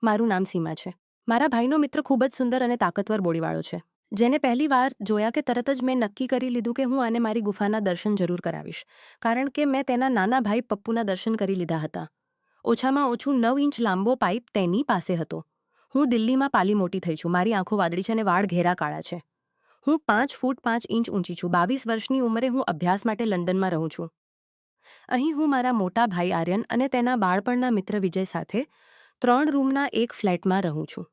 મારું નામ સીમા છે. મારા ભાઈનો મિત્ર ખૂબ જ સુંદર અને તાકતવર બોડીવાળો છે, જેને પહેલી વાર જોયા કે તરત જ મેં નક્કી કરી લીધું કે હું આને મારી ગુફાના દર્શન જરૂર કરાવીશ, કારણ કે મેં તેના નાના ભાઈ પપ્પુના દર્શન કરી લીધા હતા. ઓછામાં ઓછું 9 ઇંચ લાંબો પાઇપ તેની પાસે હતો. હું દિલ્હીમાં પાલી મોટી થઈ છું. મારી આંખો વાદળી છે અને વાળ ઘેરા કાળા છે. હું 5 ફૂટ 5 ઇંચ ઊંચી છું. 22 વર્ષની ઉંમરે હું અભ્યાસ માટે લંડનમાં રહું છું. અહીં હું મારા મોટા ભાઈ આર્યન અને તેના બાળપણના મિત્ર વિજય સાથે 3 રૂમના એક ફ્લેટમાં રહું છું.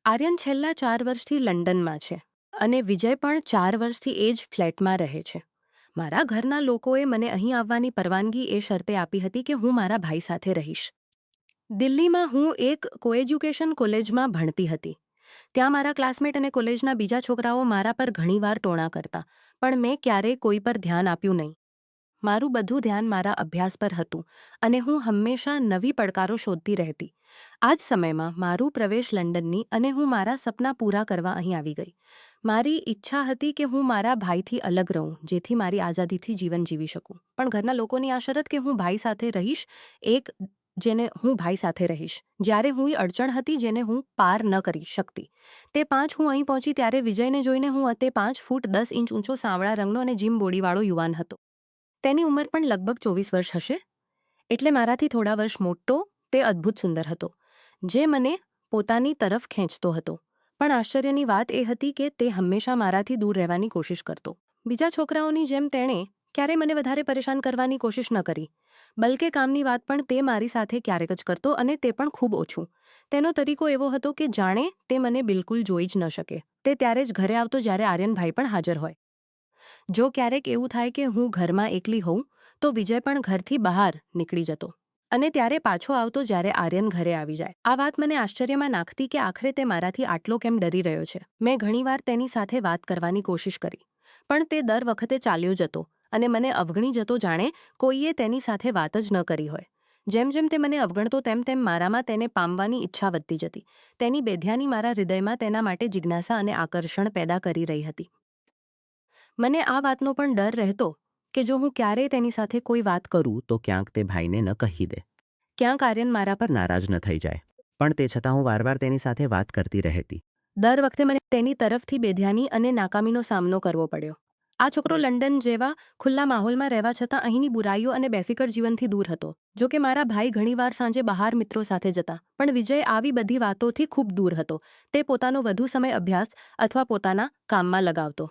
આર્યન છેલ્લા 4 વર્ષથી લંડનમાં છે અને વિજય પણ 4 વર્ષથી એ જ ફ્લેટમાં રહે છે. મારા ઘરના લોકોએ મને અહીં આવવાની પરવાનગી એ શરતે આપી હતી કે હું મારા ભાઈ સાથે રહીશ. દિલ્હીમાં હું એક કોએજ્યુકેશન કોલેજમાં ભણતી હતી. ત્યાં મારા ક્લાસમેટ અને કોલેજના બીજા છોકરાઓ મારા પર ઘણીવાર ટોણા કરતા, પણ મેં ક્યારેય કોઈ પર ધ્યાન આપ્યું નહીં. મારું બધું ધ્યાન મારા અભ્યાસ પર હતું અને હું હંમેશા નવી પડકારો શોધતી રહેતી. આ જ સમયમાં મારું પ્રવેશ લંડનની અને હું મારા સપના પૂરા કરવા અહીં આવી ગઈ. મારી ઈચ્છા હતી કે હું મારા ભાઈથી અલગ રહું, જેથી મારી આઝાદીથી જીવન જીવી શકું. પણ ઘરના લોકોની આ શરત કે હું ભાઈ સાથે રહીશ, જ્યારે હું અડચણ હતી જેને હું પાર ન કરી શકતી. તે 5 હું અહીં પહોંચી ત્યારે વિજયને જોઈને હું તે 5 ફૂટ 10 ઇંચ ઊંચો સાવળા રંગનો અને જીમ બોડીવાળો યુવાન હતો. તેની ઉંમર પણ લગભગ 24 વર્ષ હશે, એટલે મારાથી થોડા વર્ષ મોટો. તે અદ્ભુત સુંદર હતો, જે મને પોતાની તરફ ખેંચતો હતો. પણ આશ્ચર્યની વાત એ હતી કે તે હંમેશા મારાથી દૂર રહેવાની કોશિશ કરતો. બીજા છોકરાઓની જેમ તેણે ક્યારેય મને વધારે પરેશાન કરવાની કોશિશ ન કરી, બલકે કામની વાત પણ તે મારી સાથે ક્યારેક જ કરતો, અને તે પણ ખૂબ ઓછું. તેનો તરીકો એવો હતો કે જાણે તે મને બિલકુલ જોઈ જ ન શકે. તે ત્યારે જ ઘરે આવતો જ્યારે આર્યનભાઈ પણ હાજર હોય. જો ક્યારેક એવું થાય કે હું ઘરમાં એકલી હોઉં, તો વિજય પણ ઘરથી બહાર નીકળી જતો અને ત્યારે પાછો આવતો જ્યારે આર્યન ઘરે આવી જાય. આ વાત મને આશ્ચર્યમાં નાખતી કે આખરે તે મારાથી આટલો કેમ ડરી રહ્યો છે. મેં ઘણીવાર તેની સાથે વાત કરવાની કોશિશ કરી, પણ તે દર વખતે ચાલ્યો જતો અને મને અવગણી જતો, જાણે કોઈએ તેની સાથે વાત જ ન કરી હોય. જેમ જેમ તે મને અવગણતો તેમ તેમ મારામાં તેને પામવાની ઈચ્છા વધતી જતી. તેની બેધ્યાની મારા હૃદયમાં તેના માટે જિજ્ઞાસા અને આકર્ષણ પેદા કરી રહી હતી. મને આ વાતનો પણ ડર રહેતો કે જો હું ક્યારેય તેની સાથે કોઈ વાત કરું તો ક્યાંક તે ભાઈને ન કહી દે, ક્યાંક આર્યન મારા પર નારાજ ન થઈ જાય. પણ તે છતાં હું વારવાર તેની સાથે વાત કરતી રહેતી. દર વખતે મને તેની તરફથી બેધ્યાની અને નાકામીનો સામનો કરવો પડ્યો. આ છોકરો લંડન જેવા ખુલ્લા માહોલમાં રહેવા છતાં અહીંની બુરાઈઓ અને બેફિકર જીવનથી દૂર હતો. જો કે મારા ભાઈ ઘણીવાર સાંજે બહાર મિત્રો સાથે જતા, પણ વિજય આવી બધી વાતોથી ખૂબ દૂર હતો. તે પોતાનો વધુ સમય અભ્યાસ અથવા પોતાના કામમાં લગાવતો.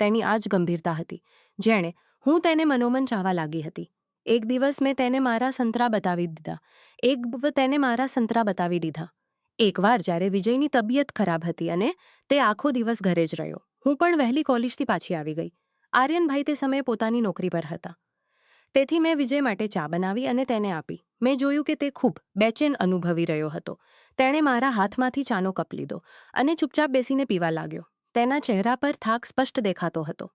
તેની આ જ ગંભીરતા હતી, જેણે હું તેને મનોમન ચાહવા લાગી હતી. એક દિવસ મેં તેને મારા સંતરા બતાવી દીધા. એકવાર જ્યારે વિજયની તબિયત ખરાબ હતી અને તે આખો દિવસ ઘરે જ રહ્યો, હું પણ વહેલી કોલેજથી પાછી આવી ગઈ. આર્યનભાઈ તે સમયે પોતાની નોકરી પર હતા. તેથી મેં વિજય માટે ચા બનાવી અને તેને આપી. મેં જોયું કે તે ખૂબ બેચેન અનુભવી રહ્યો હતો. તેણે મારા હાથમાંથી ચાનો કપ લીધો અને ચૂપચાપ બેસીને પીવા લાગ્યો. તેના ચહેરા પર થાક સ્પષ્ટ દેખાતો હતો.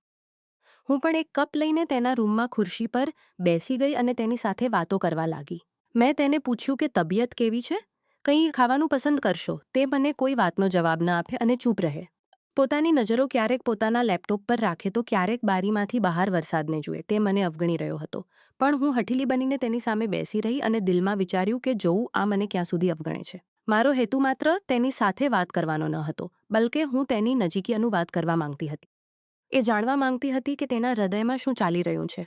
હું પણ એક કપ લઈને તેના રૂમમાં ખુરશી પર બેસી ગઈ અને તેની સાથે વાતો કરવા લાગી. મેં તેને પૂછ્યું કે તબિયત કેવી છે, કંઈ ખાવાનું પસંદ કરશો. તે મને કોઈ વાતનો જવાબ ન આપે અને ચૂપ રહે. પોતાની નજરો ક્યારેક પોતાના લેપટોપ પર રાખે તો ક્યારેક બારીમાંથી બહાર વરસાદને જુએ. તે મને અવગણી રહ્યો હતો, પણ હું હઠીલી બનીને તેની સામે બેસી રહી અને દિલમાં વિચાર્યું કે જોઉં આ મને ક્યાં સુધી અવગણે છે. મારો હેતુ માત્ર તેની સાથે વાત કરવાનો ન હતો, બલકે હું તેની નજીકી અનુવાદ કરવા માંગતી હતી. એ જાણવા માંગતી હતી કે તેના હૃદયમાં શું ચાલી રહ્યું છે.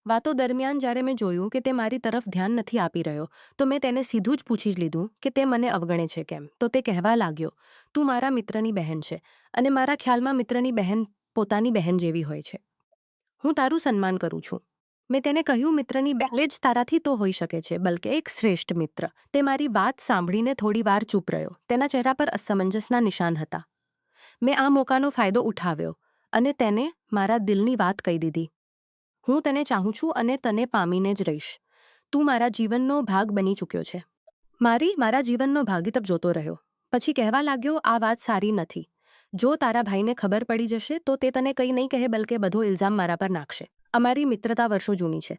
વાતો દરમિયાન જ્યારે મેં જોયું કે તે મારી તરફ ધ્યાન નથી આપી રહ્યો, તો મેં તેને સીધું જ પૂછી જ લીધું કે તે મને અવગણે છે કેમ. તો તે કહેવા લાગ્યો, તું મારા મિત્રની બહેન છે અને મારા ખ્યાલમાં મિત્રની બહેન પોતાની બહેન જેવી હોય છે. હું તારું સન્માન કરું છું. મેં તેને કહ્યું, મિત્રની બહેન જ તારાથી તો હોઈ શકે છે, બલકે એક શ્રેષ્ઠ મિત્ર. તે મારી વાત સાંભળીને થોડી વાર ચૂપ રહ્યો. તેના ચહેરા પર અસમંજસના નિશાન હતા. મેં આ મોકાનો ફાયદો ઉઠાવ્યો અને તેને મારા દિલની વાત કહી દીધી. હું તને ચાહું છું અને તને પામીને જ રહીશ. તું મારા જીવનનો ભાગ બની ચૂક્યો છે. મારા જીવનનો ભાગીતપ જોતો રહ્યો. પછી કહેવા લાગ્યો, આ વાત સારી નથી. જો તારા ભાઈને ખબર પડી જશે તો તે તને કંઈ નહીં કહે, બલકે બધો ઇલ્ઝામ મારા પર નાખશે. અમારી મિત્રતા વર્ષો જૂની છે.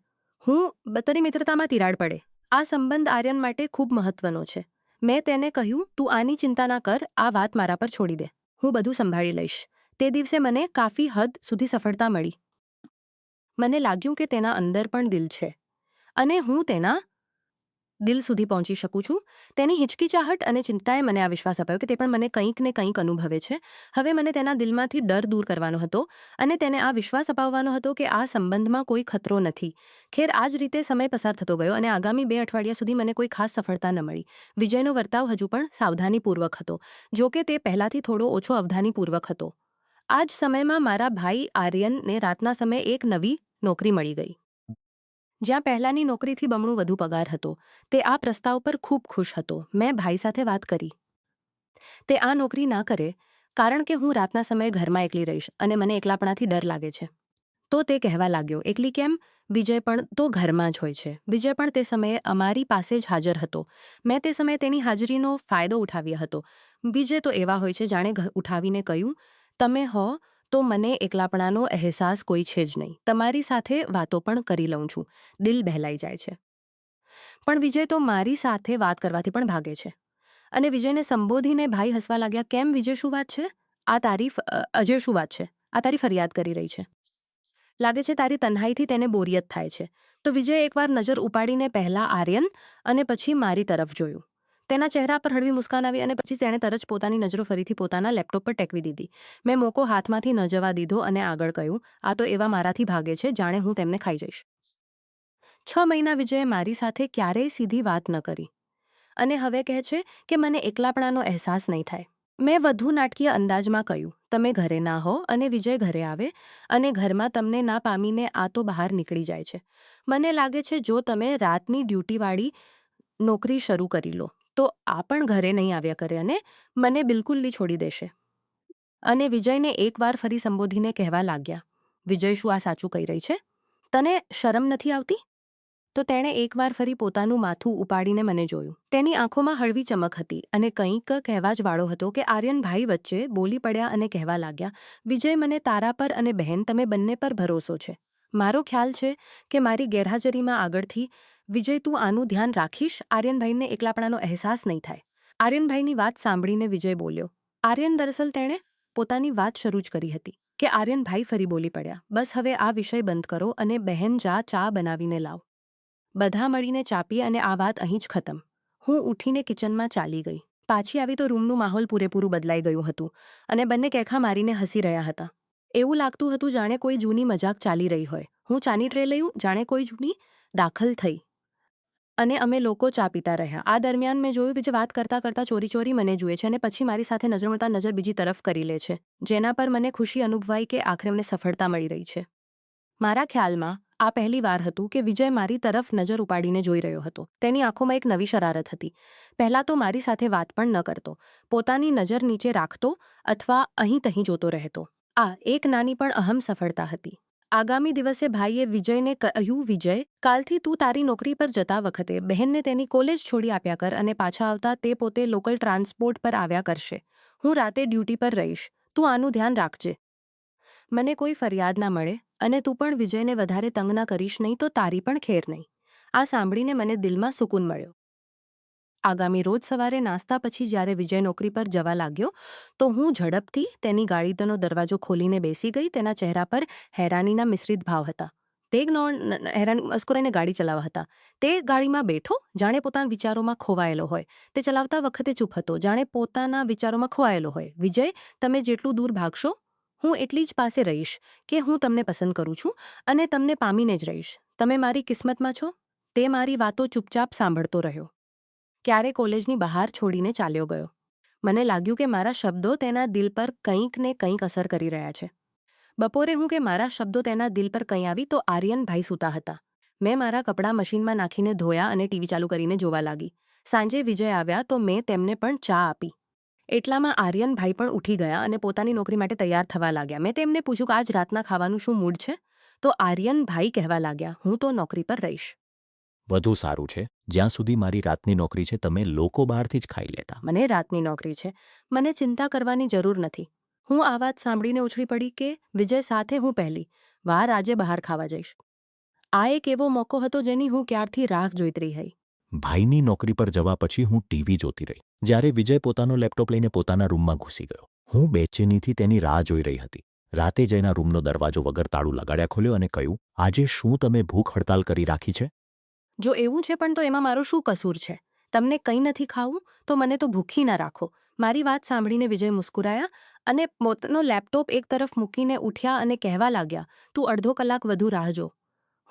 તારી મિત્રતામાં તિરાડ પડે. આ સંબંધ આર્યન માટે ખૂબ મહત્વનો છે. મેં તેને કહ્યું, તું આની ચિંતા ના કર, આ વાત મારા પર છોડી દે. હું બધું સંભાળી લઈશ. તે દિવસે મને કાફી હદ સુધી સફળતા મળી. મને લાગ્યું કે તેના અંદર પણ દિલ છે અને હું તેના દિલ સુધી પહોંચી શકું છું. તેની હિચકિચાહટ અને ચિંતાએ મને આ વિશ્વાસ અપાયો કે તે પણ મને કંઈક ને કંઈક અનુભવે છે. હવે મને તેના દિલમાંથી ડર દૂર કરવાનો હતો અને તેને આ વિશ્વાસ અપાવવાનો હતો કે આ સંબંધમાં કોઈ ખતરો નથી. ખેર આ જ રીતે સમય પસાર થતો ગયો અને આગામી 2 અઠવાડિયા સુધી મને કોઈ ખાસ સફળતા ન મળી. વિજયનો વર્તાવ હજુ પણ સાવધાનીપૂર્વક હતો. જો કે તે પહેલાંથી થોડો ઓછો અવધાનીપૂર્વક હતો. આ જ સમયમાં મારા ભાઈ આર્યનને રાતના સમયે એક નવી નોકરી મળી ગઈ. જ્યાં પહેલાંની નોકરીથી બમણું વધુ પગાર હતો. તે આ પ્રસ્તાવ પર ખૂબ ખુશ હતો. મેં ભાઈ સાથે વાત કરી. તે આ નોકરી ના કરે કારણ કે હું રાતના સમયે ઘરમાં એકલી રહીશ અને મને એકલાપણાથી ડર લાગે છે. તો તે કહેવા લાગ્યો, એકલી કેમ? વિજય પણ તો ઘરમાં જ હોય છે. વિજય પણ તે સમયે અમારી પાસે જ હાજર હતો. મેં તે સમયે તેની હાજરીનો ફાયદો ઉઠાવ્યો હતો. વિજય તો એવા હોય છે જાણે ઉઠાવીને કહ્યું, તમે હો તો મને એકલાપણાનો અહેસાસ કોઈ છે જ નહીં. તમારી સાથે વાતો પણ કરી લઉં છું. દિલ બહેલાઈ જાય છે. પણ વિજય તો મારી સાથે વાત કરવાથી પણ ભાગે છે. અને વિજયને સંબોધીને ભાઈ હસવા લાગ્યા, કેમ વિજય, શું વાત છે? અજય, શું વાત છે? આ તારી ફરિયાદ કરી રહી છે. લાગે છે તારી તન્હાઈથી તેને બોરિયત થાય છે. તો વિજયે એકવાર નજર ઉપાડીને પહેલા આર્યન અને પછી મારી તરફ જોયું. તેના ચહેરા પર હળવી મુસ્કાન આવી અને પછી તેણે તરત પોતાની નજરો ફરીથી પોતાના લેપટોપ પર ટેકવી દીધી. મેં મોકો હાથમાંથી ન જવા દીધો અને આગળ કહ્યું, આ તો એવા મારાથી ભાગે છે જાણે હું તેમને ખાઈ જઈશ. 6 મહિના વિજયે મારી સાથે ક્યારેય સીધી વાત ન કરી અને હવે કહે છે કે મને એકલાપણાનો અહેસાસ નહીં થાય. મેં વધુ નાટકીય અંદાજમાં કહ્યું, તમે ઘરે ના હો અને વિજય ઘરે આવે અને ઘરમાં તમને ના પામીને આ તો બહાર નીકળી જાય છે. મને લાગે છે જો તમે રાતની ડ્યુટીવાળી નોકરી શરૂ કરી લો તો આ પણ ઘરે નહીં આવ્યા કરે અને મને બિલકુલ છોડી દેશે. અને વિજયને એકવાર ફરી સંબોધીને કહેવા લાગ્યા, વિજય, શું આ સાચું કહી રહી છે? તને શરમ નથી આવતી? તો તેણે એકવાર ફરી પોતાનું માથું ઉપાડીને મને જોયું. તેની આંખોમાં હળવી ચમક હતી અને કંઈક કહેવા જ વાળો હતો કે આર્યનભાઈ વચ્ચે બોલી પડ્યા અને કહેવા લાગ્યા, વિજય, મને તારા પર અને બહેન, તમે બંને પર ભરોસો છે. મારો ખ્યાલ છે કે મારી ગેરહાજરીમાં આગળથી વિજય, તું આનું ધ્યાન રાખીશ. આર્યનભાઈને એકલાપણાનો અહેસાસ નહીં થાય. આર્યનભાઈની વાત સાંભળીને વિજય બોલ્યો. આર્યન, દરઅસલ તેણે પોતાની વાત શરૂ જ કરી હતી કે આર્યનભાઈ ફરી બોલી પડ્યા, બસ હવે આ વિષય બંધ કરો અને બહેન જા ચા બનાવીને લાવ. બધા મળીને ચા પીએ અને આ વાત અહીં જ ખતમ. હું ઉઠીને કિચનમાં ચાલી ગઈ. પાછી આવી તો રૂમનું માહોલ પૂરેપૂરું બદલાઈ ગયું હતું અને બંને કેખા મારીને હસી રહ્યા હતા. એવું લાગતું હતું જાણે કોઈ જૂની મજાક ચાલી રહી હોય. હું ચાની ટ્રે લઈ જાણે કોઈ જૂની દાખલ થઈ અને અમે લોકો ચા પીતા રહ્યા. આ દરમિયાન મેં જોયું વિજય વાત કરતાં કરતાં ચોરી ચોરી મને જુએ છે અને પછી મારી સાથે નજર મળતા નજર બીજી તરફ કરી લે છે, જેના પર મને ખુશી અનુભવાઈ કે આખરે મને સફળતા મળી રહી છે. મારા ખ્યાલમાં આ પહેલી વાર હતું કે વિજય મારી તરફ નજર ઉપાડીને જોઈ રહ્યો હતો. તેની આંખોમાં એક નવી શરારત હતી. પહેલાં તો મારી સાથે વાત પણ ન કરતો. પોતાની નજર નીચે રાખતો અથવા અહીં તહીં જોતો રહેતો. આ એક નાની પણ અહમ સફળતા હતી. આગામી દિવસે ભાઈએ વિજયને કહ્યું, વિજય, કાલથી તું તારી નોકરી પર જતા વખતે બહેનને તેની કોલેજ છોડી આપ્યા કર અને પાછા આવતા તે પોતે લોકલ ટ્રાન્સપોર્ટ પર આવ્યા કરશે. હું રાતે ડ્યુટી પર રહીશ. તું આનું ધ્યાન રાખજે. મને કોઈ ફરિયાદ ના મળે અને તું પણ વિજયને વધારે તંગ ના કરીશ નહીં તો તારી પણ ખેર નહીં. આ સાંભળીને મને દિલમાં સુકૂન મળ્યો. આગામી રોજ સવારે નાસ્તા પછી જ્યારે વિજય નોકરી પર જવા લાગ્યો તો હું ઝડપથી તેની ગાડીનો દરવાજો ખોલીને બેસી ગઈ. તેના ચહેરા પર હેરાનીના મિશ્રિત ભાવ હતા. તે મસ્કરાઈને ગાડી ચલાવવા હતા. તે ગાડીમાં બેઠો જાણે પોતાના વિચારોમાં ખોવાયેલો હોય. તે ચલાવતા વખતે ચૂપ હતો જાણે પોતાના વિચારોમાં ખોવાયેલો હોય. વિજય, તમે જેટલું દૂર ભાગશો હું એટલી જ પાસે રહીશ કે હું તમને પસંદ કરું છું અને તમને પામીને જ રહીશ. તમે મારી કિસ્મતમાં છો. તે મારી વાતો ચૂપચાપ સાંભળતો રહ્યો. ક્યારે કોલેજની બહાર છોડીને ચાલ્યો ગયો. મને લાગ્યું કે મારા શબ્દો તેના દિલ પર કંઈક ને કંઈક અસર કરી રહ્યા છે. બપોરે હું કે મારા શબ્દો તેના દિલ પર કંઈ આવી તો આર્યનભાઈ સૂતા હતા. મેં મારા કપડાં મશીનમાં નાખીને ધોયા અને ટીવી ચાલુ કરીને જોવા લાગી. સાંજે વિજય આવ્યા તો મેં તેમને પણ ચા આપી. એટલામાં આર્યનભાઈ પણ ઉઠી ગયા અને પોતાની નોકરી માટે તૈયાર થવા લાગ્યા. મેં તેમને પૂછ્યું કે આજ રાતના ખાવાનું શું મૂડ છે? તો આર્યનભાઈ કહેવા લાગ્યા, હું તો નોકરી પર રહીશ. વધુ સારું છે. જ્યાં સુધી મારી રાતની નોકરી છે તમે લોકો બહારથી જ ખાઈ લેતા. મને રાતની નોકરી છે. મને ચિંતા કરવાની જરૂર નથી. હું આ વાત સાંભળીને ઉછળી પડી કે વિજય સાથે હું પહેલી વાર આજે બહાર ખાવા જઈશ. આ એક એવો મોકો હતો જેની હું ક્યારથી રાહ જોઈતી રહી હતી. ભાઈની નોકરી પર જવા પછી હું ટીવી જોતી રહી. જ્યારે વિજય પોતાનો લેપટોપ લઈને પોતાના રૂમમાં ઘૂસી ગયો, હું બેચેનીથી તેની રાહ જોઈ રહી હતી. રાતે જઈને રૂમનો દરવાજો વગર તાળું લગાડ્યા ખોલ્યો અને કહ્યું, આજે શું તમે ભૂખ હડતાલ કરી રાખી છે? જો એવું છે પણ તો એમાં મારો શું કસૂર છે? તમને કંઈ નથી ખાવું તો મને તો ભૂખી ના રાખો. મારી વાત સાંભળીને વિજય મુસ્કુરાયા અને પોતાનો લેપટોપ એક તરફ મૂકીને ઉઠ્યા અને કહેવા લાગ્યા, તું અડધો કલાક વધુ રાહ જો.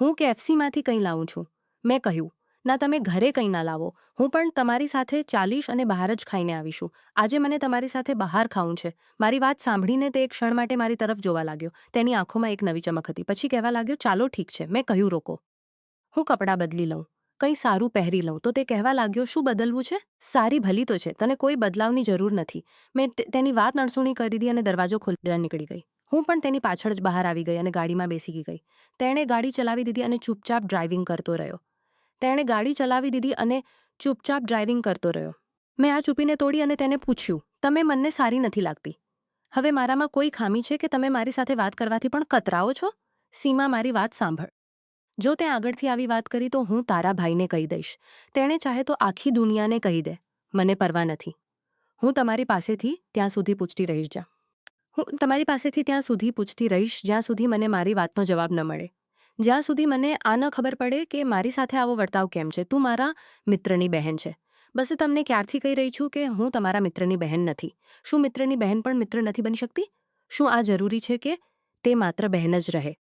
હું KFCમાંથી કંઈ લાવું છું. મેં કહ્યું, ના તમે ઘરે કંઈ ના લાવો. હું પણ તમારી સાથે ચાલીશ અને બહાર જ ખાઈને આવીશું. આજે મને તમારી સાથે બહાર ખાવું છે. મારી વાત સાંભળીને તે એક ક્ષણ માટે મારી તરફ જોવા લાગ્યો. તેની આંખોમાં એક નવી ચમક હતી. પછી કહેવા લાગ્યો, ચાલો ઠીક છે. મેં કહ્યું, રોકો. હું કપડાં બદલી લઉં, કંઈ સારું પહેરી લઉં. તો તે કહેવા લાગ્યો, શું બદલવું છે? સારી ભલી તો છે, તને કોઈ બદલાવની જરૂર નથી. મેં તેની વાત અણસુણી કરી દીધી અને દરવાજો ખોલીને નીકળી ગઈ. હું પણ તેની પાછળ જ બહાર આવી ગઈ અને ગાડીમાં બેસી ગઈ. તેણે ગાડી ચલાવી દીધી અને ચૂપચાપ ડ્રાઇવિંગ કરતો રહ્યો. મેં આ ચૂપીને તોડી અને તેને પૂછ્યું, તમે મને સારી નથી લાગતી. હવે મારામાં કોઈ ખામી છે કે તમે મારી સાથે વાત કરવાથી પણ કતરાઓ છો? સીમા, મારી વાત સાંભળ. જો તે આગળથી આવી વાત કરી તો હું તારા ભાઈને કહી દઈશ. તેણે ચાહે તો આખી દુનિયાને કહી દે. મને પરવા નથી. હું તમારી પાસેથી ત્યાં સુધી પૂછતી રહીશ જ્યાં સુધી મને મારી વાતનો જવાબ ન મળે. જ્યાં સુધી મને આ ન ખબર પડે કે મારી સાથે આવો વર્તાવ કેમ છે. તું મારા મિત્રની બહેન છે. બસ તમને ક્યારથી કહી રહી છું કે હું તમારા મિત્રની બહેન નથી. શું મિત્રની બહેન પણ મિત્ર નથી બની શકતી? શું આ જરૂરી છે કે તે માત્ર બહેન જ રહે?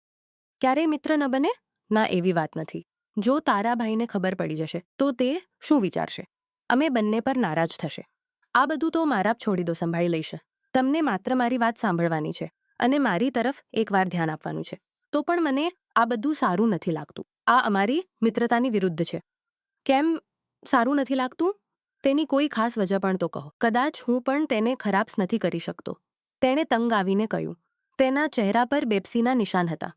ક્યારેય મિત્ર ન બને? ના, એવી વાત નથી. જો તારા ભાઈને ખબર પડી જશે તો તે શું વિચારશે? અમે બંને પર નારાજ થશે. આ બધું તો મારા છોડી દો, સંભાળી લઈશ. તમને માત્ર મારી વાત સાંભળવાની છે અને મારી તરફ એકવાર ધ્યાન આપવાનું છે. તો પણ મને આ બધું સારું નથી લાગતું. આ અમારી મિત્રતાની વિરુદ્ધ છે. કેમ સારું નથી લાગતું? તેની કોઈ ખાસ વજહ પણ તો કહો. કદાચ હું પણ તેને ખરાબ નથી કરી શકતો. તેણે તંગ આવીને કહ્યું. તેના ચહેરા પર બેપસીના નિશાન હતા.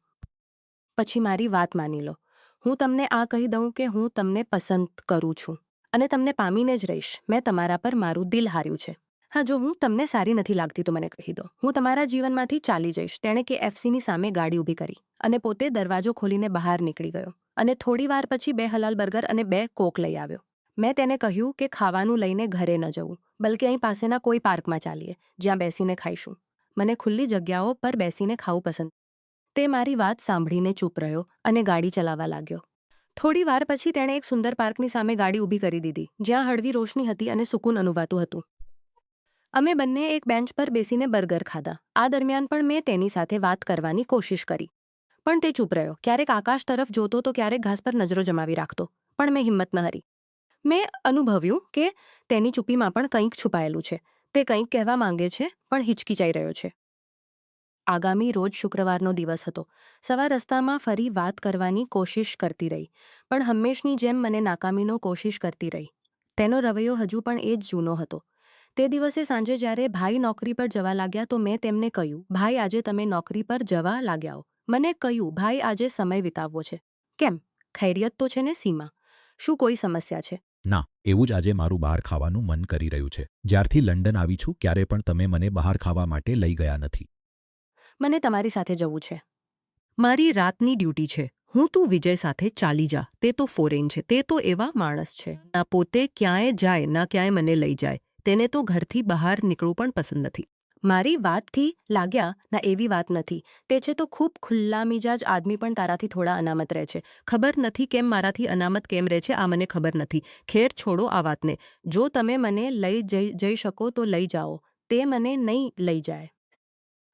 પછી મારી વાત માની લો. હું તમને આ કહી દઉં કે હું તમને પસંદ કરું છું અને તમને પામીને જ રહીશ. મેં તમારા પર મારું દિલ હાર્યું છે. હા, જો હું તમને સારી નથી લાગતી તો મને કહી દો. હું તમારા જીવનમાંથી ચાલી જઈશ. તેણે KFCની સામે ગાડી ઊભી કરી અને પોતે દરવાજો ખોલીને બહાર નીકળી ગયો અને થોડી વાર પછી 2 હલાલ બર્ગર અને 2 કોક લઈ આવ્યો. મેં તેને કહ્યું કે ખાવાનું લઈને ઘરે ન જવું, બલકે અહીં પાસેના કોઈ પાર્કમાં ચાલીએ, જ્યાં બેસીને ખાઈશું. મને ખુલ્લી જગ્યાઓ પર બેસીને ખાવું પસંદ. તે મારી વાત સાંભળીને ચૂપ રહ્યો અને ગાડી ચલાવવા લાગ્યો. થોડી વાર પછી તેણે એક સુંદર પાર્કની સામે ગાડી ઊભી કરી દીધી, જ્યાં હળવી રોશની હતી અને સુકૂન અનુભવાતું હતું. અમે બંને એક બેન્ચ પર બેસીને બર્ગર ખાધા. આ દરમિયાન પણ મેં તેની સાથે વાત કરવાની કોશિશ કરી, પણ તે ચૂપ રહ્યો. ક્યારેક આકાશ તરફ જોતો તો ક્યારેક ઘાસ પર નજરો જમાવી રાખતો, પણ મેં હિંમત ન હારી. મેં અનુભવ્યું કે તેની ચૂપીમાં પણ કંઈક છુપાયેલું છે. તે કંઈક કહેવા માંગે છે પણ હિચકિચાઈ રહ્યો છે. આગામી રોજ શુક્રવારનો દિવસ હતો. સવાર રસ્તામાં ફરી વાત કરવાની કોશિશ કરતી રહી, પણ હંમેશની જેમ મને નાકામીનો કોશિશ કરતી રહી. તેનો રવૈયો હજુ પણ એ જ જૂનો હતો. તે દિવસે સાંજે જ્યારે ભાઈ નોકરી પર જવા લાગ્યા તો મેં તેમને કહ્યું, ભાઈ, આજે તમે નોકરી પર જવા લાગ્યા હો. મને કહ્યું, ભાઈ, આજે સમય વિતાવવો છે. કેમ? ખૈરિયત તો છે ને સીમા? શું કોઈ સમસ્યા છે? ના, એવું જ આજે મારું બહાર ખાવાનું મન કરી રહ્યું છે. જ્યારથી લંડન આવી છું ક્યારે પણ તમે મને બહાર ખાવા માટે લઈ ગયા નથી. મને તમારી સાથે જવું છે. મારી રાતની ડ્યુટી છે. હું તું વિજય સાથે ચાલી જા. તે તો ફોરેન છે. તે તો એવા માણસ છે. ના પોતે ક્યાંય જાય ના ક્યાંય મને લઈ જાય. તેને તો ઘરથી બહાર નીકળવું પણ પસંદ નથી. મારી વાતથી લાગ્યા ના એવી વાત નથી. તે છે તો ખૂબ ખુલ્લા મિજાજ આદમી પણ તારાથી થોડા અનામત રહે છે. ખબર નથી કેમ મારાથી અનામત કેમ રહે છે, આ મને ખબર નથી. ખેર, છોડો આ વાતને. જો તમે મને લઈ જઈ શકો તો લઈ જાઓ. તે મને નહીં લઈ જાય.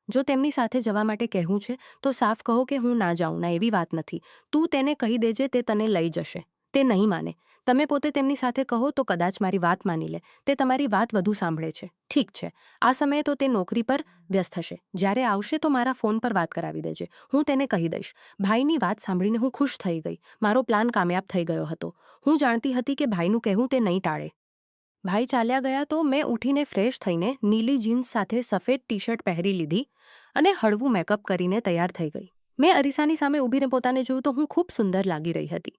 જો તેમની સાથે જવા માટે કહેવું છે તો સાફ કહો કે હું ના જાઉં. ના એવી વાત નથી. તું તેને કહી દેજે, તે તને લઈ જશે. તે નહીં માને. તમે પોતે તેમની સાથે કહો તો કદાચ મારી વાત માની લે. તે તમારી વાત વધુ સાંભળે છે. ઠીક છે. આ સમયે તો તે નોકરી પર વ્યસ્ત હશે. જ્યારે આવશે તો મારા ફોન પર વાત કરાવી દેજે. હું તેને કહી દઈશ. ભાઈની વાત સાંભળીને હું ખુશ થઈ ગઈ. મારો પ્લાન કામયાબ થઈ ગયો હતો. હું જાણતી હતી કે ભાઈનું કહેવું તે નહીં ટાળે. ભાઈ ચાલ્યા ગયા તો મેં ઉઠીને ફ્રેશ થઈને નીલી જીન્સ સાથે સફેદ ટી-શર્ટ પહેરી લીધી અને હળવું મેકઅપ કરીને તૈયાર થઈ ગઈ. મેં અરીસાની સામે ઊભીને પોતાને જોયું તો હું ખૂબ સુંદર લાગી રહી હતી.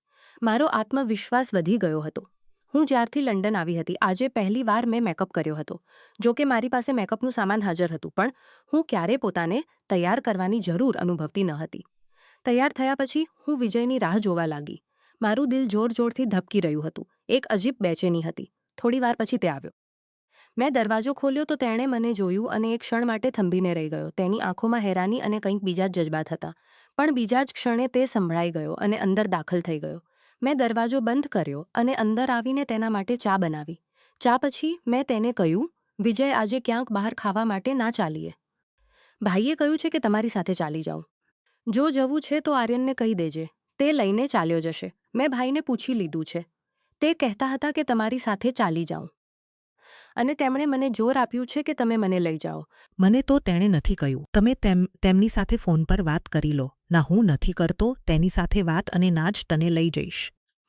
મારો આત્મવિશ્વાસ વધી ગયો હતો. હું જ્યારથી લંડન આવી હતી આજે પહેલી વાર મેં મેકઅપ કર્યો હતો. જો કે મારી પાસે મેકઅપનું સામાન હાજર હતું, પણ હું ક્યારે પોતાને તૈયાર કરવાની જરૂર અનુભવતી ન હતી. તૈયાર થયા પછી હું વિજયની રાહ જોવા લાગી. મારું દિલ જોર-જોરથી ધબકી રહ્યું હતું. એક અજીબ બેચેની હતી. થોડી વાર પછી તે આવ્યો. મેં દરવાજો ખોલ્યો તો તેણે મને જોયું અને એક ક્ષણ માટે થંભીને રહી ગયો. તેની આંખોમાં હેરાની અને કંઈક બીજા જ જજબાત હતા. પણ બીજા જ ક્ષણે તે સંભળાઈ ગયો અને અંદર દાખલ થઈ ગયો. મેં દરવાજો બંધ કર્યો અને અંદર આવીને તેના માટે ચા બનાવી. ચા પછી મેં તેને કહ્યું, વિજય, આજે ક્યાંક બહાર ખાવા માટે ના ચાલીએ. ભાઈએ કહ્યું છે કે તમારી સાથે ચાલી જાઉં. જો જવું છે તો આર્યનને કહી દેજે, તે લઈને ચાલ્યો જશે. મેં ભાઈને પૂછી લીધું છે. તે કહેતા હતા કે તમારી સાથે ચાલી જાઉં. અને તેમણે મને જોર આપ્યું છે કે તમે મને લઈ જાઓ. મને તો તેણે નથી કહ્યું. તમે તેમની સાથે ફોન પર વાત કરી લો. ના, હું નથી કરતો તેની સાથે વાત અને ના જ તને લઈ જઈશ.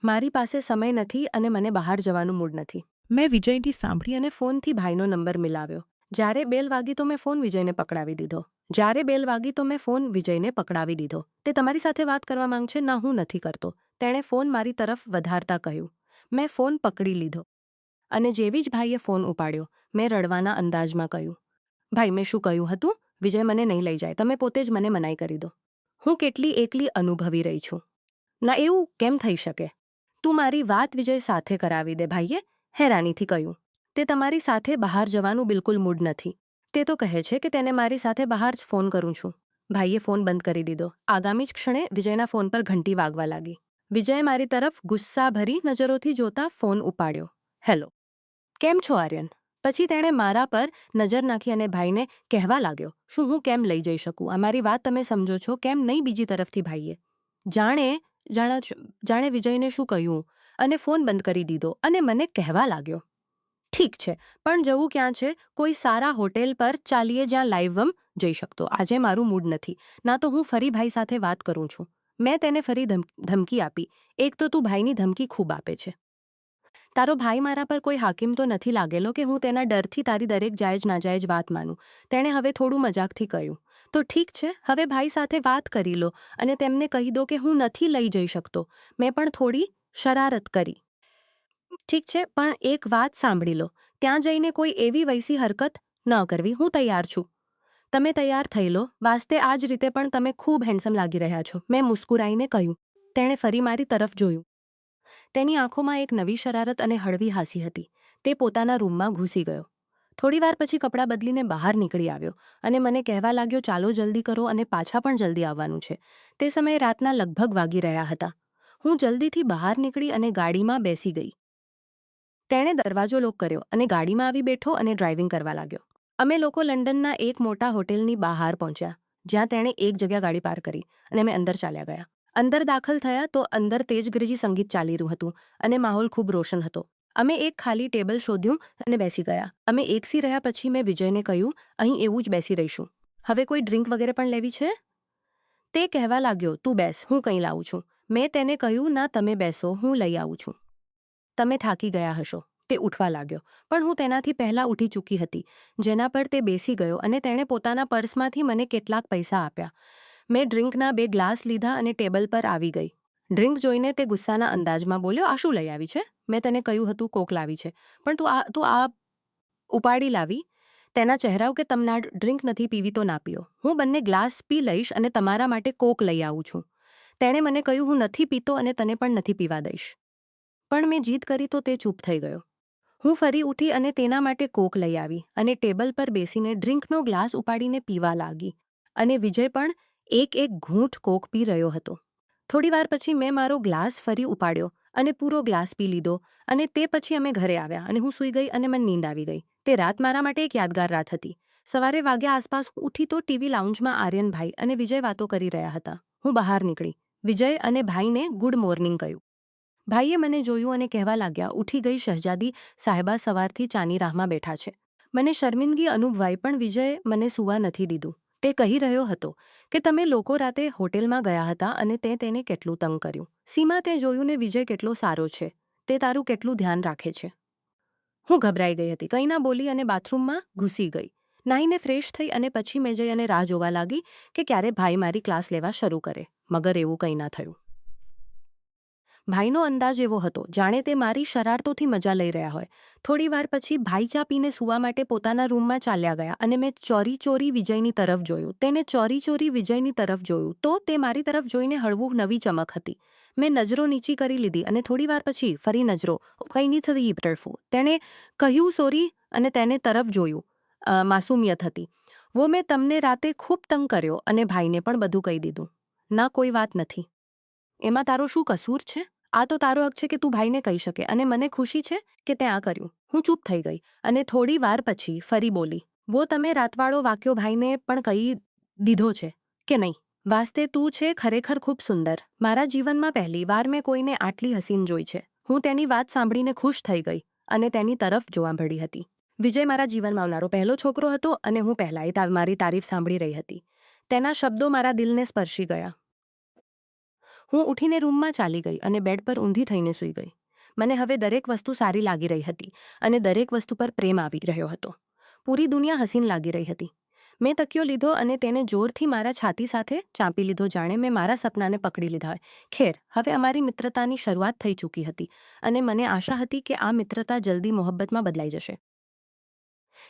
મારી પાસે સમય નથી અને મને બહાર જવાનું મૂડ નથી. મેં વિજયની સાંભળી અને ફોનથી ભાઈનો નંબર મિલાવ્યો. જ્યારે બેલ વાગી તો મેં ફોન વિજયને પકડાવી દીધો. તે તમારી સાથે વાત કરવા માંગે છે? ના, હું નથી કરતો. તેણે ફોન મારી તરફ વધારતા કહ્યું. મેં ફોન પકડી લીધો અને જેવી જ ભાઈએ ફોન ઉપાડ્યો, મેં રડવાના અંદાજમાં કહ્યું, ભાઈ, મેં શું કહ્યું હતું? વિજય મને નહીં લઈ જાય. તમે પોતે જ મને મનાઈ કરી દો. હું કેટલી એકલી અનુભવી રહી છું. ના, એવું કેમ થઈ શકે? તું મારી વાત વિજય સાથે કરાવી દે, ભાઈએ હેરાનીથી કહ્યું. તે તમારી સાથે બહાર જવાનું બિલકુલ મૂડ નથી. તે તો કહે છે કે તેને મારી સાથે બહાર જ ફોન કરું છું. ભાઈએ ફોન બંધ કરી દીધો. આગામી જ ક્ષણે વિજયના ફોન પર ઘંટી વાગવા લાગી. વિજયે મારી તરફ ગુસ્સાભરી નજરોથી જોતા ફોન ઉપાડ્યો. હેલો, કેમ છો આર્યન? પછી તેણે મારા પર નજર નાખી અને ભાઈને કહેવા લાગ્યો, શું હું કેમ લઈ જઈ શકું? અમારી વાત તમે સમજો છો કેમ નહીં? બીજી તરફથી ભાઈએ જાણે વિજયને શું કહ્યું અને ફોન બંધ કરી દીધો અને મને કહેવા લાગ્યો, ઠીક છે, પણ જવું ક્યાં છે? કોઈ સારા હોટેલ પર ચાલીએ જ્યાં લાઈવમ જઈ શકતો. આજે મારું મૂડ નથી. ના તો હું ફરી ભાઈ સાથે વાત કરું છું. મેં તેને ફરી ધમકી આપી. એક તો તું ભાઈની ધમકી ખૂબ આપે છે. તારો ભાઈ મારા પર કોઈ હાકીમ તો નથી લાગેલો કે હું તેના ડરથી તારી દરેક જાયજ નાજાયજ વાત માનું. તેણે હવે થોડું મજાકથી કહ્યું, તો ઠીક છે, હવે ભાઈ સાથે વાત કરી લો અને તેમને કહી દો કે હું નથી લઈ જઈ શકતો. મેં પણ થોડી શરારત કરી. ઠીક છે, પણ એક વાત સાંભળી લો. ત્યાં જઈને કોઈ એવી વૈસી હરકત ન કરવી. હું તૈયાર છું. તમે તૈયાર થઈ લો. વાસ્તે આ જ રીતે પણ તમે ખૂબ હેન્ડસમ લાગી રહ્યા છો. મેં મુસ્કુરાઈને કહ્યું. તેણે ફરી મારી તરફ જોયું. તેની આંખોમાં એક નવી શરારત અને હળવી હાસી હતી. તે પોતાના રૂમમાં ઘૂસી ગયો. થોડીવાર પછી કપડાં બદલીને બહાર નીકળી આવ્યો અને મને કહેવા લાગ્યો, ચાલો જલ્દી કરો અને પાછા પણ જલ્દી આવવાનું છે. તે સમયે રાતના લગભગ વાગી રહ્યા હતા. હું જલ્દીથી બહાર નીકળી અને ગાડીમાં બેસી ગઈ. તેણે દરવાજો લોક કર્યો અને ગાડીમાં આવી બેઠો અને ડ્રાઇવિંગ કરવા લાગ્યો. અમે લોકો લંડનના એક મોટા હોટેલની બહાર પહોંચ્યા, જ્યાં તેણે એક જગ્યા ગાડી પાર્ક કરી અને અમે અંદર ચાલ્યા ગયા. અંદર દાખલ થયા તો અંદર તેજગ્રજી સંગીત ચાલી રહ્યું હતું અને માહોલ ખૂબ રોશન હતો. અમે એક ખાલી ટેબલ શોધ્યું અને બેસી ગયા. અમે એકસી રહ્યા પછી મેં વિજયને કહ્યું, અહીં એવું જ બેસી રહીશું. હવે કોઈ ડ્રિંક વગેરે પણ લેવી છે? તે કહેવા લાગ્યો, તું બેસ, હું કંઈ લાવું છું. મેં તેને કહ્યું, ના, તમે બેસો, હું લઈ આવું છું. તમે થાકી ગયા હશો. તે ઉઠવા લાગ્યો, પણ હું તેનાથી પહેલાં ઉઠી ચૂકી હતી, જેના પર તે બેસી ગયો અને તેણે પોતાના પર્સમાંથી મને કેટલાક પૈસા આપ્યા. મેં ડ્રિંકના 2 ગ્લાસ લીધા અને ટેબલ પર આવી ગઈ. ડ્રિંક જોઈને તે ગુસ્સાના અંદાજમાં બોલ્યો, આ શું લઈ આવી છે? મેં તેને કહ્યું હતું, કોક લાવી છે. પણ તું આ ઉપાડી લાવી? તેના ચહેરા કે તમને આ ડ્રિંક નથી પીવી તો ના પીઓ. હું બંને ગ્લાસ પી લઈશ અને તમારા માટે કોક લઈ આવું છું. તેણે મને કહ્યું, હું નથી પીતો અને તને પણ નથી પીવા દઈશ. પણ મેં જીદ કરી તો તે ચૂપ થઈ ગયો. હું ફરી ઉઠી અને તેના માટે કોક લઈ આવી અને ટેબલ પર બેસીને ડ્રિંકનો ગ્લાસ ઉપાડીને પીવા લાગી અને વિજય પણ એક ઘૂંટ કોક પી રહ્યો હતો. થોડીવાર પછી મેં મારો ગ્લાસ ફરી ઉપાડ્યો અને પૂરો ગ્લાસ પી લીધો અને તે પછી અમે ઘરે આવ્યા અને હું સૂઈ ગઈ અને મને નીંદ આવી ગઈ. તે રાત મારા માટે એક યાદગાર રાત હતી. સવારે વાગ્યા આસપાસ હું ઉઠી તો ટીવી લાઉન્જમાં આર્યનભાઈ અને વિજય વાતો કરી રહ્યા હતા. હું બહાર નીકળી. વિજય અને ભાઈને ગુડ મોર્નિંગ કહ્યું. ભાઈએ મને જોયું અને કહેવા લાગ્યા, ઉઠી ગઈ શહેજાદી સાહેબા સવારથી ચાની રાહમાં બેઠા છે. મને શર્મિંદગી અનુભવાઈ પણ વિજયે મને સૂવા નથી દીધું. તે કહી રહ્યો હતો કે તમે લોકો રાતે હોટેલમાં ગયા હતા અને તે તેને કેટલું તંગ કર્યું. સીમા, તે જોયું ને વિજય કેટલો સારો છે. તે તારું કેટલું ધ્યાન રાખે છે. હું ગભરાઈ ગઈ હતી. કંઈ ના બોલી અને બાથરૂમમાં ઘૂસી ગઈ. નાહીને ફ્રેશ થઈ અને પછી મેં જઈ અને રાહ જોવા લાગી કે ક્યારે ભાઈ મારી ક્લાસ લેવા શરૂ કરે. મગર એવું કંઈ ના થયું. ભાઈનો અંદાજ એવો હતો જાણે તે મારી શરારતોથી મજા લઈ રહ્યા હોય. થોડીવાર પછી ભાઈ ચા પીને સૂવા માટે પોતાના રૂમમાં ચાલ્યા ગયા અને મેં ચોરી વિજયની તરફ જોયું. તેને ચોરી વિજયની તરફ જોયું તો તે મારી તરફ જોઈને હળવું નવી ચમક હતી. મેં નજરો નીચી કરી લીધી અને થોડીવાર પછી ફરી નજરો કંઈ નથી તરફું. તેણે કહ્યું સોરી અને તેને તરફ જોયું. માસુમિયત હતી. વો મેં તમને રાતે ખૂબ તંગ કર્યો અને ભાઈને પણ બધું કહી દીધું. ના, કોઈ વાત નથી. એમાં તારો શું કસૂર છે? આ તો તારો હક છે કે તું ભાઈને કહી શકે અને મને ખુશી છે કે તે આ કર્યું. હું ચૂપ થઈ ગઈ અને થોડી વાર પછી ફરી બોલી, વો તમે રાતવાળો વાક્યો ભાઈને પણ કહી દીધો છે કે નહીં? વાસ્તે તું છે ખરેખર ખૂબ સુંદર. મારા જીવનમાં પહેલી વાર મેં કોઈને આટલી હસીન જોઈ છે. હું તેની વાત સાંભળીને ખુશ થઈ ગઈ અને તેની તરફ જોવા મળી હતી. વિજય મારા જીવનમાં આવનારો પહેલો છોકરો હતો અને હું પહેલાંય મારી તારીફ સાંભળી રહી હતી. તેના શબ્દો મારા દિલને સ્પર્શી ગયા. હું ઉઠીને રૂમમાં ચાલી ગઈ અને બેડ પર ઊંધી થઈને સૂઈ ગઈ. મને હવે દરેક વસ્તુ સારી લાગી રહી હતી અને દરેક વસ્તુ પર પ્રેમ આવી રહ્યો હતો. પૂરી દુનિયા હસીન લાગી રહી હતી. મેં તકિયો લીધો અને તેને જોરથી મારા છાતી સાથે ચાંપી લીધો, જાણે મેં મારા સપનાને પકડી લીધા હોય. ખેર, હવે અમારી મિત્રતાની શરૂઆત થઈ ચૂકી હતી અને મને આશા હતી કે આ મિત્રતા જલ્દી મોહબ્બતમાં બદલાઈ જશે.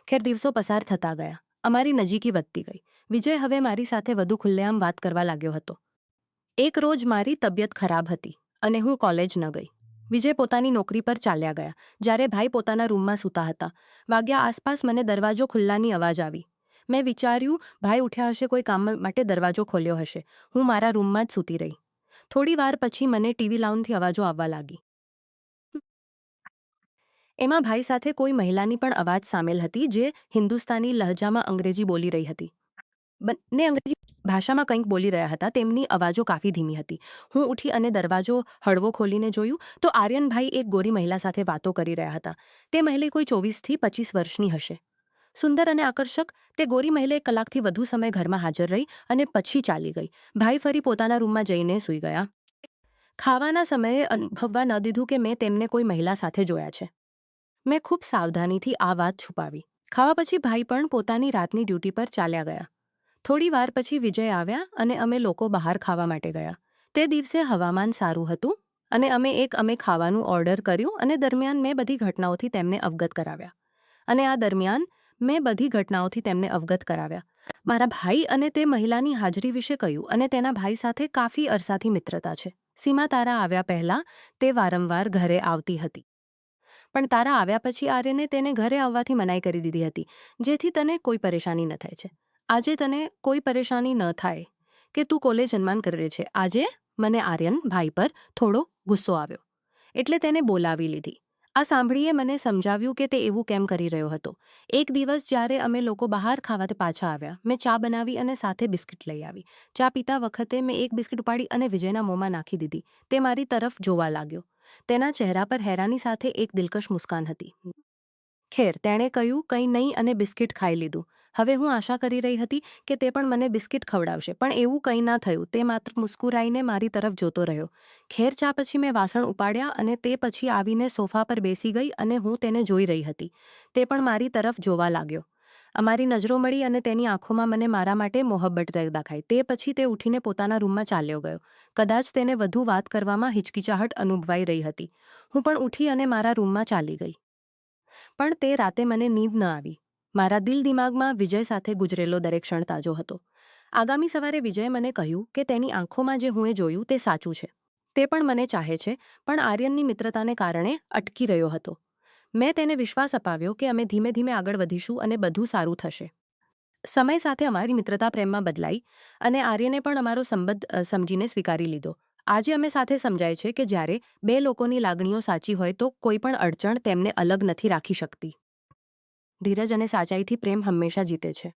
ખેર, દિવસો પસાર થતા ગયા. અમારી નજીકી વધતી ગઈ. વિજય હવે મારી સાથે વધુ ખુલ્લેઆમ વાત કરવા લાગ્યો હતો. એક રોજ મારી તબિયત ખરાબ હતી અને હું કોલેજ ન ગઈ. વિજય પોતાની નોકરી પર ચાલ્યા ગયા. જ્યારે ભાઈ પોતાના રૂમમાં સૂતા હતા, વાગ્યા આસપાસ મને દરવાજો ખુલ્લાની અવાજ આવી. મેં વિચાર્યું ભાઈ ઉઠ્યા હશે, કોઈ કામ માટે દરવાજો ખોલ્યો હશે. હું મારા રૂમમાં જ સૂતી રહી. થોડી વાર પછી મને ટીવી લાઉન્જથી અવાજો આવવા લાગી. એમાં ભાઈ સાથે કોઈ મહિલાની પણ અવાજ સામેલ હતી જે હિન્દુસ્તાની લહેજામાં અંગ્રેજી બોલી રહી હતી. બંને અંગ્રેજી ભાષામાં કંઈક બોલી રહ્યા હતા. તેમની અવાજો કાફી ધીમી હતી. હું ઉઠી અને દરવાજો હળવો ખોલીને જોયું તો આર્યનભાઈ એક ગોરી મહિલા સાથે વાતો કરી રહ્યા હતા. તે મહિલા કોઈ 24 થી 25 વર્ષની હશે. સુંદર અને આકર્ષક તે ગોરી મહિલા 1 કલાકથી વધુ સમય ઘરમાં હાજર રહી અને પછી ચાલી ગઈ. ભાઈ ફરી પોતાના રૂમમાં જઈને સૂઈ ગયા. ખાવાના સમયે અનુભવવા ન દીધું કે મેં તેમને કોઈ મહિલા સાથે જોયા છે. મેં ખૂબ સાવધાનીથી આ વાત છુપાવી. ખાવા પછી ભાઈ પણ પોતાની રાતની ડ્યુટી પર ચાલ્યા ગયા. થોડી વાર પછી વિજય આવ્યા અને અમે લોકો બહાર ખાવા માટે ગયા. તે દિવસે હવામાન સારું હતું અને અમે ખાવાનું ઓર્ડર કર્યું અને દરમિયાન મેં બધી ઘટનાઓથી તેમને અવગત કરાવ્યા. મારા ભાઈ અને તે મહિલાની હાજરી વિશે કહ્યું અને તેના ભાઈ સાથે કાફી અરસાથી મિત્રતા છે. સીમા તારા આવ્યા પહેલાં તે વારંવાર ઘરે આવતી હતી, પણ તારા આવ્યા પછી આર્યને તેને ઘરે આવવાથી મનાઈ કરી દીધી હતી, જેથી તને કોઈ પરેશાની ન થાય છે. આજે તને કોઈ પરેશાની ન થાય કે તું કોલેજ અનમાન કરે છે. આજે મને આર્યન ભાઈ પર થોડો ગુસ્સો આવ્યો એટલે તેને બોલાવી લીધી. આ સાંભળીએ મને સમજાવ્યું કે તે એવું કેમ કરી રહ્યો હતો. એક દિવસ જ્યારે અમે લોકો બહાર ખાવાથી પાછા આવ્યા, મેં ચા બનાવી અને સાથે બિસ્કિટ લઈ આવી. ચા પીતા વખતે મેં એક બિસ્કિટ ઉપાડી અને વિજયના મોંમાં નાખી દીધી. તે મારી તરફ જોવા લાગ્યો. તેના ચહેરા પર હેરાની સાથે એક દિલકશ મુસ્કાન હતી. ખેર, તેણે કહ્યું કંઈ નહીં અને બિસ્કિટ ખાઈ લીધું. હવે હું આશા કરી રહી હતી કે તે પણ મને બિસ્કિટ ખવડાવશે, પણ એવું કંઈ ના થયું. તે માત્ર મુસ્કુરાઈને મારી તરફ જોતો રહ્યો. ખેર, ચા પછી મેં વાસણ ઉપાડ્યા અને તે પછી આવીને સોફા પર બેસી ગઈ અને હું તેને જોઈ રહી હતી. તે પણ મારી તરફ જોવા લાગ્યો. અમારી નજરો મળી અને તેની આંખોમાં મને મારા માટે મોહબ્બત દેખાઈ. તે પછી તે ઉઠીને પોતાના રૂમમાં ચાલ્યો ગયો. કદાચ તેને વધુ વાત કરવામાં હિચકિચાહટ અનુભવાઈ રહી હતી. હું પણ ઉઠી અને મારા રૂમમાં ચાલી ગઈ. પણ તે રાતે મને નીંદ ન આવી. મારા દિમાગમાં વિજય સાથે ગુજરેલો દરેક ક્ષણ તાજો હતો. આગામી સવારે વિજયે મને કહ્યું કે તેની આંખોમાં જે હું જોયું તે સાચું છે. તે પણ મને ચાહે છે, પણ આર્યનની મિત્રતાને કારણે અટકી રહ્યો હતો. મેં તેને વિશ્વાસ અપાવ્યો કે અમે ધીમે ધીમે આગળ વધીશું અને બધું સારું થશે. સમય સાથે અમારી મિત્રતા પ્રેમમાં બદલાઈ અને આર્યને પણ અમારો સંબંધ સમજીને સ્વીકારી લીધો. આજે અમે સાથે સમજાય છે કે જ્યારે બે લોકોની લાગણીઓ સાચી હોય તો કોઈ પણ અડચણ તેમને અલગ નથી રાખી શકતી. ધીરજ અને સાચાઈથી પ્રેમ હંમેશા જીતે છે.